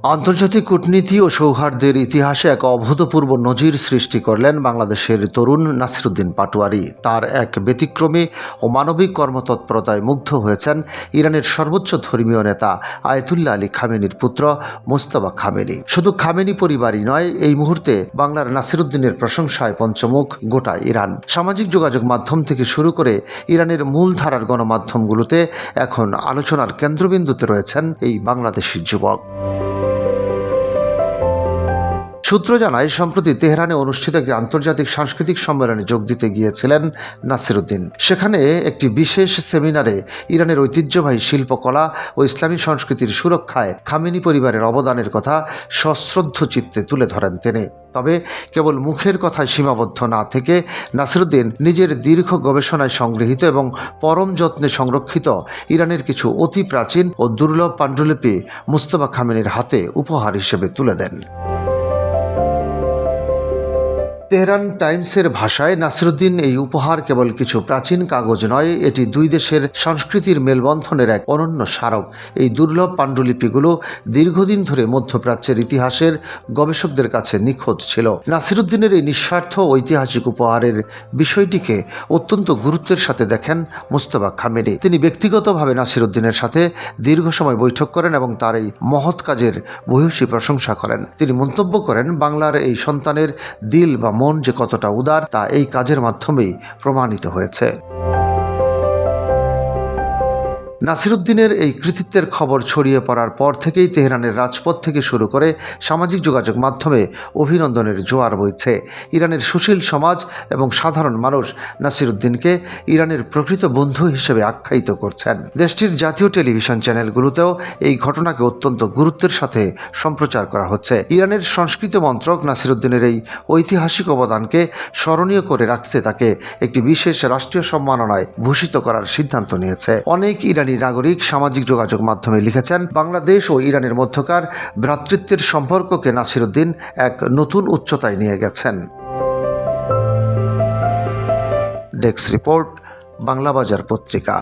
আন্তর্জাতিক কূটনীতি ও সৌহার্দ্যের ইতিহাসে এক অভূতপূর্ব নজির সৃষ্টি করলেন বাংলাদেশের তরুণ নাসিরুদ্দিন পাটোয়ারি। তার এক ব্যতিক্রমী ও মানবিক কর্মতৎপরতায় মুগ্ধ হয়েছেন ইরানের সর্বোচ্চ ধর্মীয় নেতা আয়াতুল্লাহ আলী খামেনির পুত্র মোস্তফা খামেনি। শুধু খামেনি পরিবারই নয়, এই মুহূর্তে বাংলার নাসিরুদ্দিনের প্রশংসায় পঞ্চমুখ গোটা ইরান। সামাজিক যোগাযোগ মাধ্যম থেকে শুরু করে ইরানের মূলধারার গণমাধ্যমগুলোতে এখন আলোচনার কেন্দ্রবিন্দুতে রয়েছেন এই বাংলাদেশি যুবক। সূত্র জানায়, সম্প্রতি তেহরানে অনুষ্ঠিত একটি আন্তর্জাতিক সাংস্কৃতিক সম্মেলনে যোগ দিতে গিয়েছিলেন নাসিরুদ্দিন। সেখানে একটি বিশেষ সেমিনারে ইরানের ঐতিহ্যবাহী শিল্পকলা ও ইসলামী সংস্কৃতির সুরক্ষায় খামেনি পরিবারের অবদানের কথা সশ্রদ্ধ চিত্তে তুলে ধরেন তিনি। তবে কেবল মুখের কথায় সীমাবদ্ধ না থেকে নাসিরুদ্দিন নিজের দীর্ঘ গবেষণায় সংগৃহীত এবং পরম যত্নে সংরক্ষিত ইরানের কিছু অতি প্রাচীন ও দুর্লভ পাণ্ডুলিপি মোস্তফা খামেনির হাতে উপহার হিসেবে তুলে দেন। তেহরান টাইমসের ভাষায়, নাসিরুদ্দিন এই উপহার কেবল কিছু প্রাচীন কাগজ নয়, এটি দুই দেশের সংস্কৃতির মেলবন্ধনের এক অনন্য স্মারক। এই দুর্লভ পাণ্ডুলিপিগুলো দীর্ঘদিন ধরে মধ্যপ্রাচ্যের ইতিহাসের গবেষকদের কাছে নিখোঁজ ছিল। নাসিরুদ্দিনের এই নিঃস্বার্থ ঐতিহাসিক উপহারের বিষয়টিকে অত্যন্ত গুরুত্বের সাথে দেখেন মোস্তফা খামেনি। তিনি ব্যক্তিগতভাবে নাসিরুদ্দিনের সাথে দীর্ঘ সময় বৈঠক করেন এবং তার এই মহৎ কাজের ভূয়সী প্রশংসা করেন। তিনি মন্তব্য করেন, বাংলার এই সন্তানের দিল বা মন যে কতটা উদার তা এই কাজের মাধ্যমেই প্রমাণিত হয়েছে। নাসিরুদ্দিনের এই কৃতিত্বের খবর ছড়িয়ে পড়ার পর থেকেই তেহরানের রাজপথ থেকে শুরু করে সামাজিক যোগাযোগ মাধ্যমে অভিনন্দনের জোয়ার বইছে। ইরানের সুশীল সমাজ এবং সাধারণ মানুষ নাসিরুদ্দিনকে ইরানের প্রকৃত বন্ধু হিসেবে আখ্যায়িত করছেন। দেশটির জাতীয় টেলিভিশন চ্যানেলগুলোতেও এই ঘটনাকে অত্যন্ত গুরুত্বের সাথে সম্প্রচার করা হচ্ছে। ইরানের সংস্কৃতি মন্ত্রক নাসিরুদ্দিনের এই ঐতিহাসিক অবদানকে স্মরণীয় করে রাখতে তাকে একটি বিশেষ রাষ্ট্রীয় সম্মাননায় ভূষিত করার সিদ্ধান্ত নিয়েছে। অনেক ইরানি নাগরিক সামাজিক যোগাযোগ মাধ্যমে লিখেছেন, বাংলাদেশ ও ইরানের মধ্যকার ভ্রাতৃত্বের সম্পর্ককে নাসিরুদ্দিন এক নতুন উচ্চতায় নিয়ে গেছেন। ডেস্ক রিপোর্ট, বাংলাবাজার পত্রিকা।